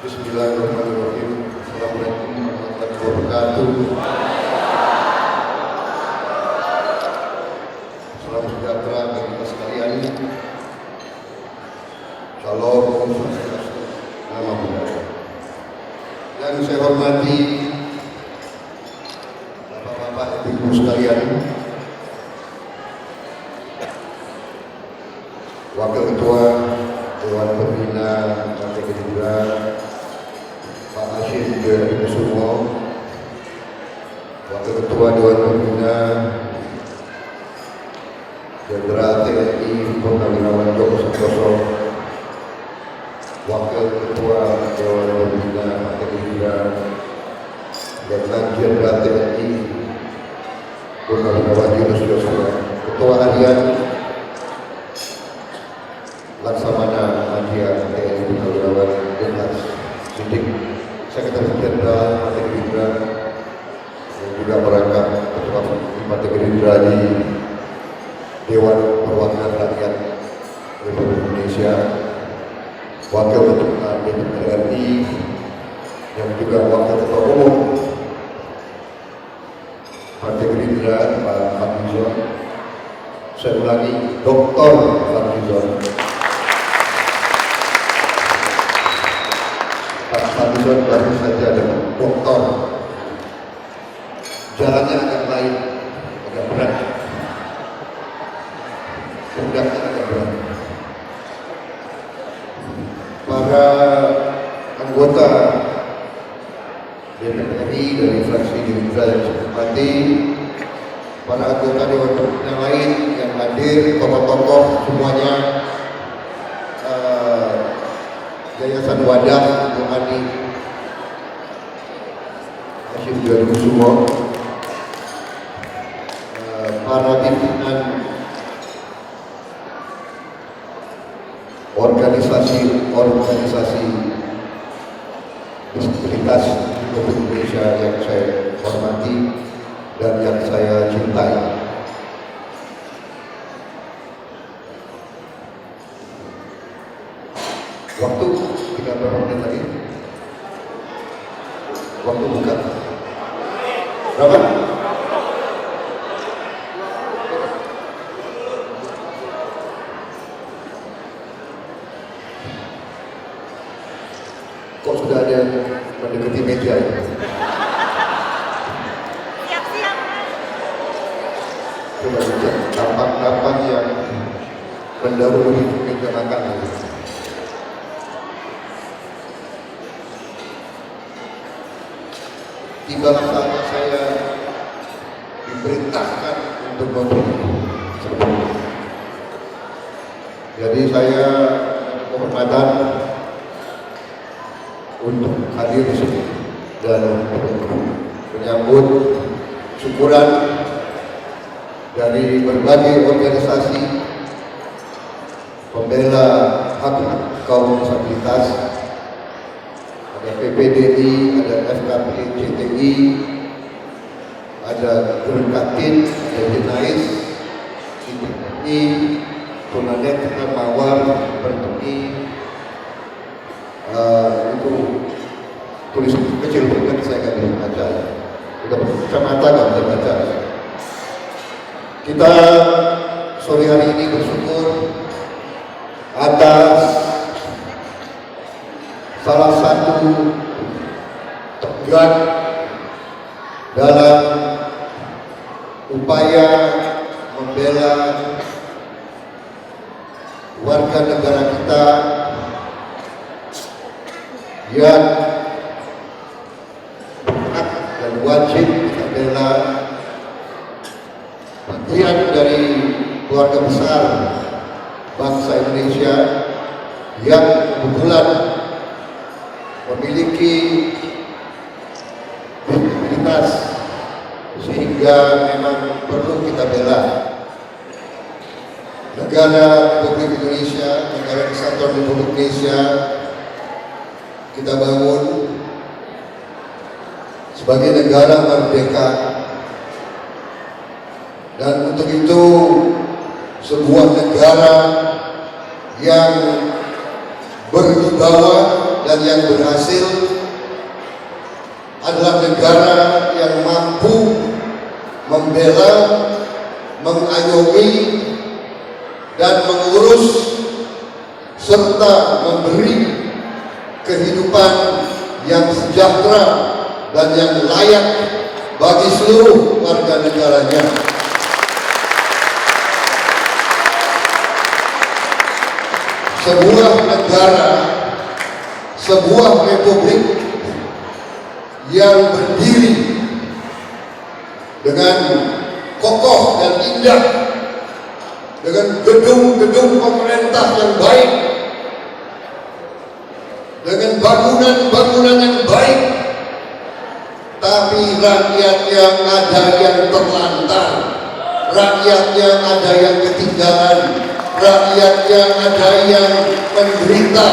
Bismillahirrahmanirrahim. Assalamualaikum warahmatullahi wabarakatuh. Salam sejahtera bagi kita sekalian. Shalom, Om Swastiastu, Namo Buddhaya. Yang saya hormati Bapak-bapak, Ibu sekalian, Wakil Ketua Dewan Pembina Partai Gerindra Pak Hashim Kusumo, Wakil Ketua Dewan Pembina Jenderal TNI Purnawirawan Joko Santoso, Wakil Ketua Dewan Pembina Partai Gerindra Letnan Jenderal TNI Purnawirawan Yunus Joshua, Ketua Harian Laksamana Media TNI Purnawirawan Denmas Sidik, Sekretaris Jenderal Partai Gerindra yang juga merangkap Ketua Partai Gerindra di Dewan Perwakilan Rakyat Republik Indonesia, Wakil Ketua DPR RI yang juga Wakil Ketua Umum Partai Gerindra Pak Fadlizon. Saya ulangi, Dr. Fadlizon. Pak Fadlizon baru saja dengan doktor. Jalannya agak lain, agak berat. Pundaknya agak berat. Para anggota DPR RI dari fraksi Gerindra yang saya hormati, para anggota Dewan Pembina yang lain yang hadir, tokoh-tokoh semuanya, Yayasan Wadah untuk Adi Hashim Kusumo, para pimpinan organisasi disabilitas Republik Indonesia yang saya hormati dan yang saya cintai. Waktu tinggal berapa menit lagi? Waktu buka berapa? Kok sudah ada yang mendekati meja ya? Siap-siap. Coba lihat tampang-tampang yang mendahului meja makan. Tiba saatnya saya diperintahkan untuk memberi sebelum. Jadi saya kehormatan untuk hadir di sini dan menyambut syukuran dari berbagai organisasi pembela hak kaum disabilitas. Ada PPDI, ada FKP CTI, ada Gerunkatin, ada Jenais, CTI, Tunanetra, Mawar, Bertuni. Itu tulis kecil banget, saya nggak bisa baca. Udah kacamata nggak bisa baca. Kita sore hari ini bersyukur atas salah satu tegak dalam upaya membela warga negara kita yang hak dan wajib kita bela, bagian dari keluarga besar bangsa Indonesia yang kebetulan memiliki disabilitas sehingga memang perlu kita bela. Negara Republik Indonesia, Negara Kesatuan Republik Indonesia kita bangun sebagai negara merdeka, dan untuk itu sebuah negara yang berwibawa dan yang berhasil adalah negara yang mampu membela, mengayomi, dan mengurus serta memberi kehidupan yang sejahtera dan yang layak bagi seluruh warga negaranya. Sebuah negara, sebuah republik yang berdiri dengan kokoh dan indah, dengan gedung-gedung pemerintah yang baik, dengan bangunan-bangunan yang baik, tapi rakyatnya ada yang terlantar, rakyatnya ada yang ketinggalan, rakyatnya ada yang menderita.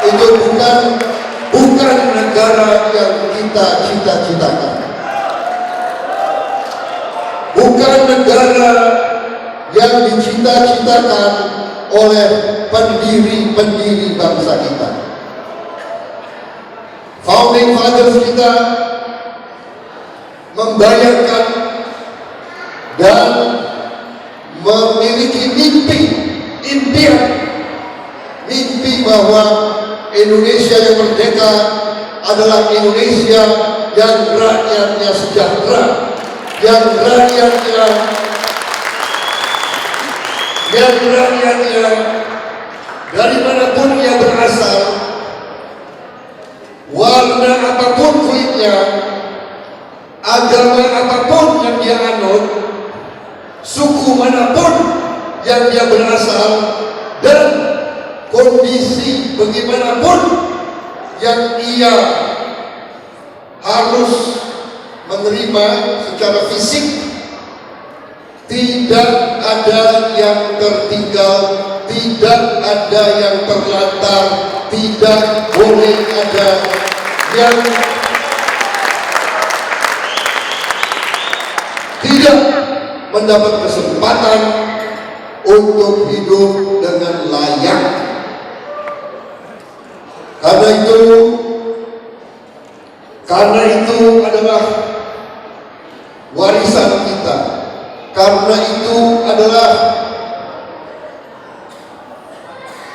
Itu bukan negara yang kita cita-citakan. Bukan negara yang dicita-citakan oleh pendiri-pendiri bangsa kita. Founding Fathers kita membayangkan dan memiliki mimpi bahwa Indonesia yang merdeka adalah Indonesia yang rakyatnya sejahtera, yang rakyatnya dari manapun ia berasal, warna apapun kulitnya, agama apapun yang dia anut, suku manapun yang dia berasal, dan kondisi bagaimanapun yang ia harus menerima secara fisik, tidak ada yang tertinggal, tidak ada yang terlantar, tidak boleh ada yang tidak mendapat kesempatan untuk hidup dengan layak. Karena itu adalah warisan kita. Karena itu adalah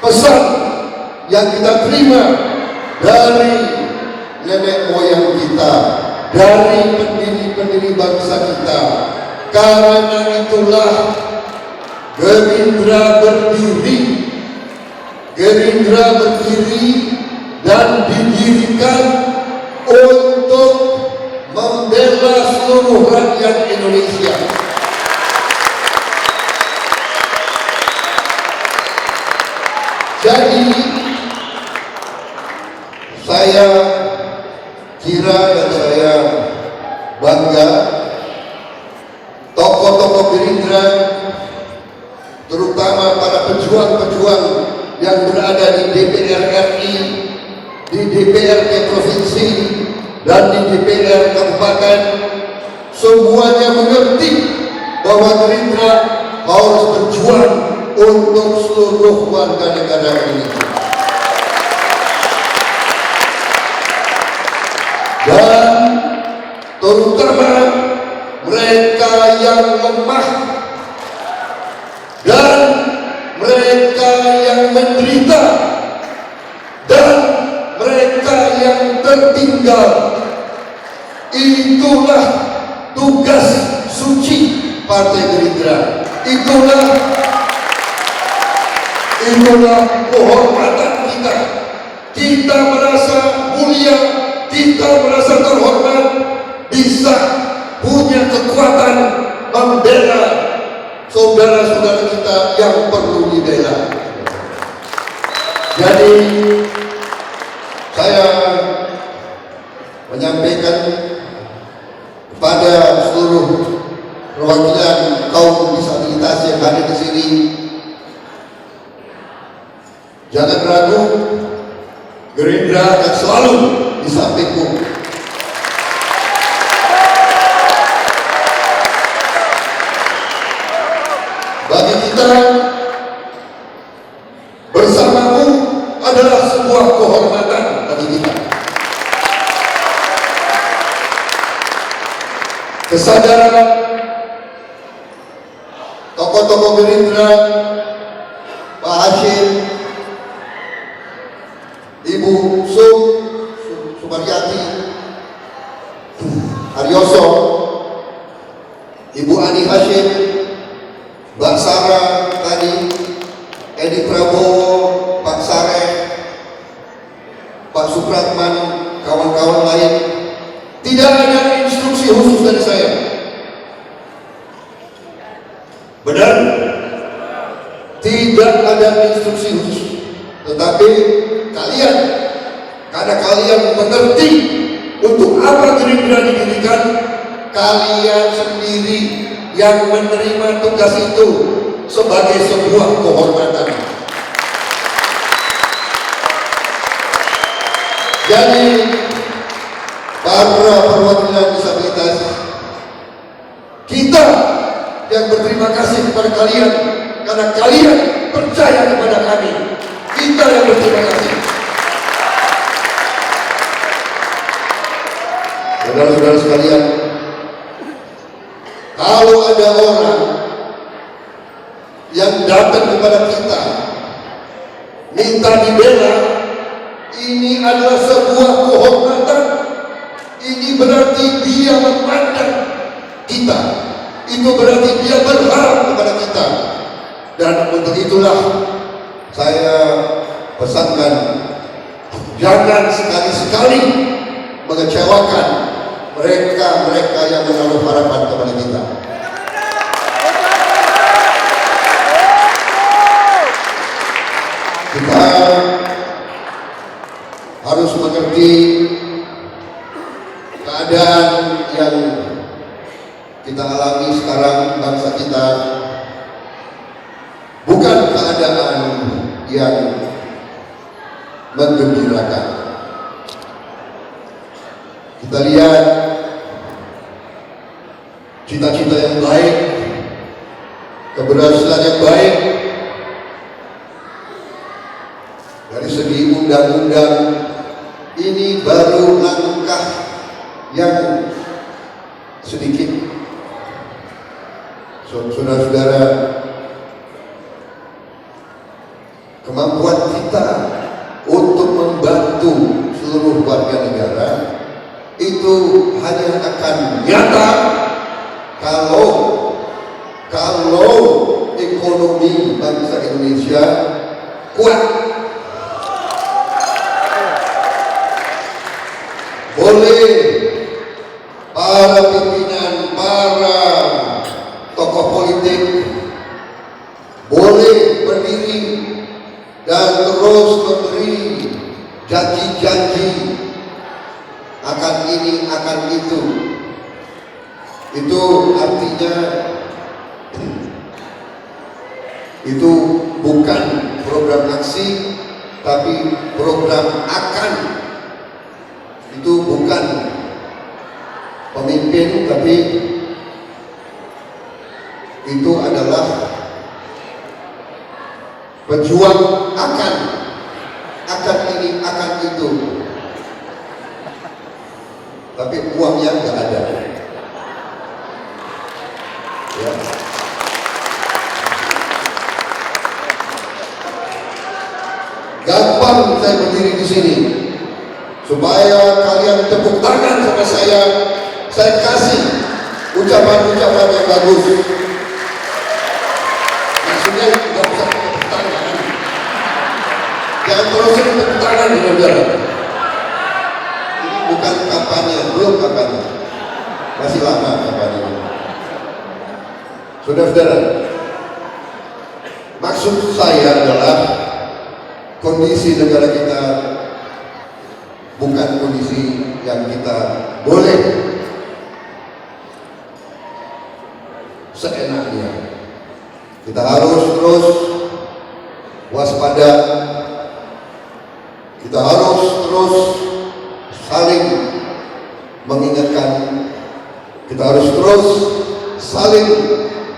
pesan yang kita terima dari nenek moyang kita, dari pendiri-pendiri bangsa kita. Karena itulah Gerindra berdiri dan didirikan untuk membela seluruh rakyat Indonesia. Jadi saya kira dan saya bangga tokoh-tokoh Gerindra, terutama para pejuang-pejuang yang berada di DPR RI, di DPRD provinsi, dan di DPR kabupaten, semuanya mengerti bahwa Gerindra harus berjuang untuk seluruh warga negara Indonesia. Dan terutama mereka yang lemah dan mereka yang menderita dan mereka yang tertinggal, itulah tugas suci Partai Gerindra. Itulah kehormatan kita. Kita merasa mulia, kita merasa terhormat, bisa punya kekuatan membela saudara-saudara kita yang perlu dibela. Jadi saya menyampaikan kepada seluruh perwakilan kaum disabilitas yang hadir di sini, jangan ragu, Gerindra akan selalu di sampingmu. Bagi kita, bersamamu adalah sebuah kehormatan kesadaran tokoh-tokoh Gerindra, Pak Hashim, Ibu Sumaryati, Haryoso, Ibu Ani Hashim, Mbak Sarah tadi, Edi Prabowo, Pak Sareh, Pak Supratman, kawan-kawan lain, tidak ada instruksi khusus dari saya. Benar? Tidak ada instruksi khusus. Tetapi kalian, karena kalian mengerti untuk apa Gerindra didirikan, kalian sendiri yang menerima tugas itu sebagai sebuah kehormatan. Jadi para perwakilan disabilitas, kita yang berterima kasih kepada kalian karena kalian percaya kepada kami. Kita yang berterima kasih. Saudara-saudara sekalian, kalau ada orang yang datang kepada kita minta dibela, ini adalah sebuah kehormatan. Ini berarti dia memandang kita. Itu berarti dia berharap kepada kita. Dan untuk itulah saya pesankan, jangan sekali-sekali mengecewakan mereka yang menaruh harapan kepada kita. Kita harus mengerti keadaan yang kita alami sekarang. Bangsa kita bukan keadaan yang menggembirakan. Kita lihat cita-cita yang baik, keberhasilan yang baik dari segi undang-undang. Ini baru langkah yang sedikit. Saudara-saudara, kemampuan kita untuk membantu seluruh warga negara itu hanya akan nyata kalau ekonomi bangsa Indonesia kuat. Boleh para pimpinan, para tokoh politik boleh berdiri dan terus memberi janji-janji akan ini, akan itu. Itu artinya itu bukan program aksi, tapi program akan. Itu bukan pemimpin, tapi itu adalah pejuang akan ini, akan itu. Tapi uangnya nggak ada. Ya. Gampang saya berdiri di sini supaya kalian tepuk tangan sama saya kasih ucapan-ucapan yang bagus. Maksudnya nggak usah tepuk tangan, jangan terusin tepuk tangan di saudara. Ini bukan kampanye, belum kampanye, masih lama kampanye. Saudara-saudara, maksud saya adalah kondisi negara kita bukan kondisi yang kita boleh seenaknya. Kita harus terus waspada. Kita harus terus saling mengingatkan. Kita harus terus saling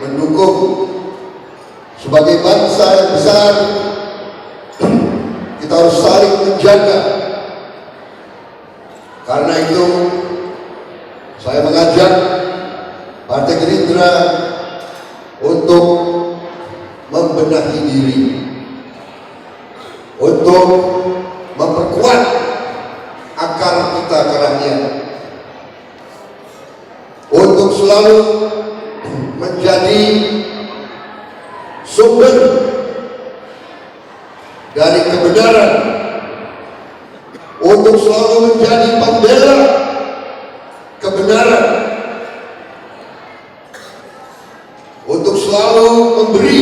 mendukung. Sebagai bangsa yang besar, kita harus saling menjaga. Karena itu saya mengajak Gerindra untuk membenahi diri, untuk memperkuat akar kita ke rakyat, untuk selalu menjadi sumber dari kebenaran, untuk selalu menjadi pembela kebenaran, untuk selalu memberi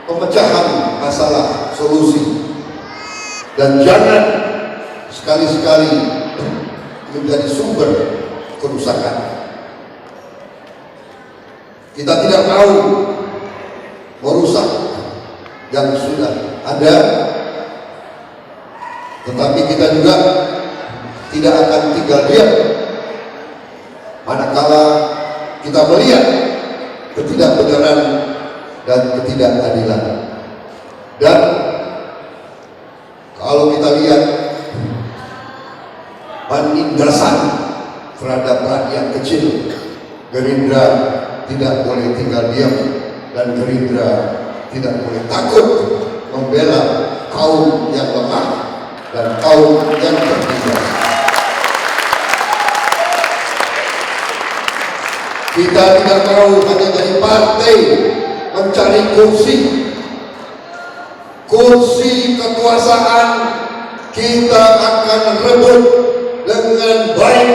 pemecahan masalah, solusi, dan jangan sekali-sekali menjadi sumber kerusakan. Kita tidak mau merusak yang sudah ada, tetapi kita juga tidak akan tinggal diam manakala kita melihat ketidakbenaran dan ketidakadilan. Dan kalau kita lihat penindasan terhadap rakyat kecil, Gerindra tidak boleh tinggal diam, dan Gerindra tidak boleh takut membela kaum yang lemah dan kaum yang tertindas. Kita tidak mau hanya dari partai mencari kursi kekuasaan. Kita akan rebut dengan baik,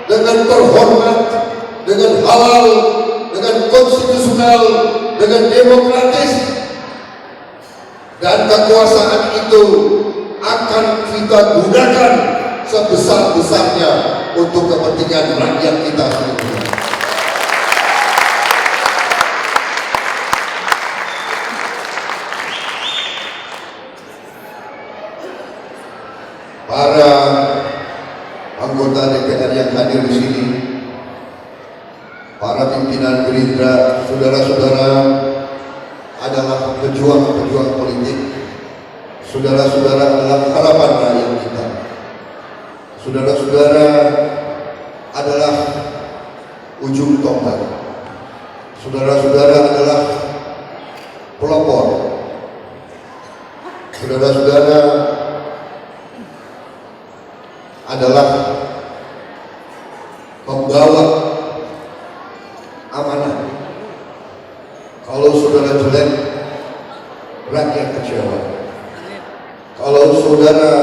dengan terhormat, dengan halal, dengan konstitusional, dengan demokratis, dan kekuasaan itu akan kita gunakan sebesar-besarnya untuk kepentingan rakyat kita sendiri. Para anggota DPR yang hadir di sini, para pimpinan Gerindra, saudara-saudara adalah pejuang-pejuang politik. Saudara-saudara adalah harapan rakyat kita. Saudara-saudara adalah ujung tombak. Saudara-saudara adalah pelopor. Saudara-saudara adalah pembawa amanah. Kalau saudara jelek, rakyat kecewa. Kalau saudara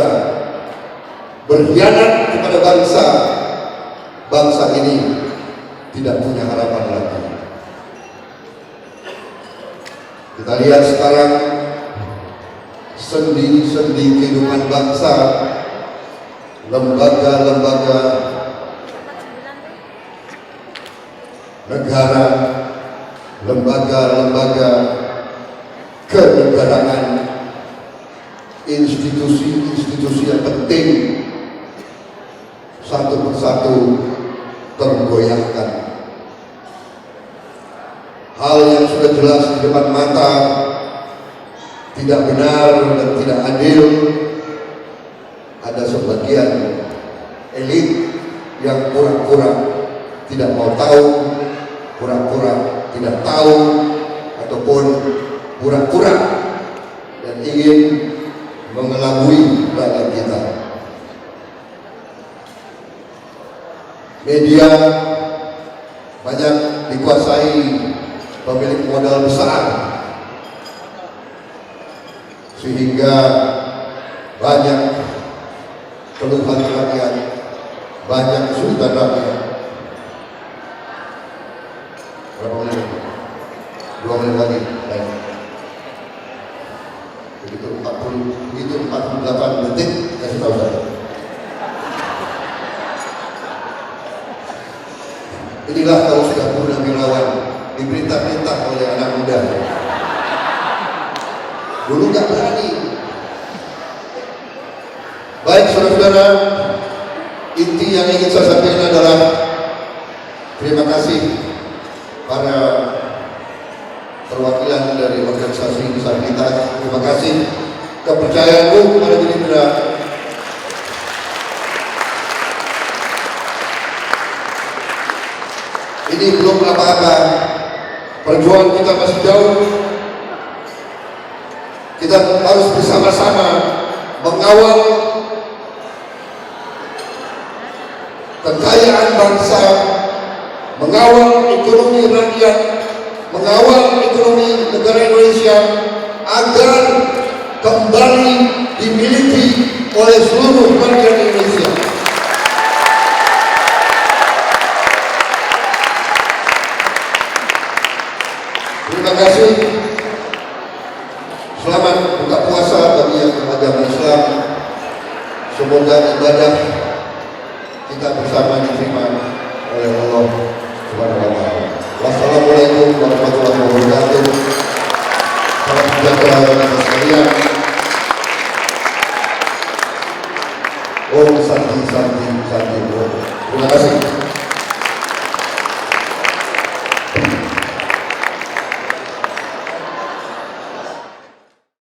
berkhianat kepada bangsa, bangsa ini tidak punya harapan lagi. Kita lihat sekarang sendi-sendi kehidupan bangsa, lembaga-lembaga negara, lembaga-lembaga kenegaraan, institusi-institusi yang penting satu persatu tergoyahkan. Hal yang sudah jelas di depan mata tidak benar dan tidak adil. Ada sebagian elit yang pura-pura tidak mau tahu, pura-pura tidak tahu, ataupun pura-pura dan ingin mengelabui rakyat kita. Media banyak dikuasai pemilik modal besar, sehingga banyak keluhan rakyat, banyak kesulitan rakyat. Berapa menit? 2 menit lagi. Baik. Begitu 48 detik, kasih tahu saya. Inilah kalau sudah purnawirawan, diperintah-perintah oleh anak muda. Dulu nggak berani. Baik saudara-saudara, inti yang ingin saya sampaikan adalah terima kasih para perwakilan dari organisasi disabilitas. Terima kasih kepercayaanmu kepada Gerindra. Ini belum apa-apa. Perjuangan kita masih jauh. Kita harus bersama-sama mengawal kekayaan bangsa, mengawal ekonomi rakyat, mengawal ekonomi negara Indonesia agar kembali dimiliki oleh seluruh warga Indonesia. Terima kasih. Selamat buka puasa bagi yang beragama Islam. Semoga ibadah kita bersama diterima oleh Allah Subhanahu wa taala. Wassalamualaikum warahmatullahi wabarakatuh. Salam sejahtera bagi sekalian. Om Santi Santi Santi. Terima kasih.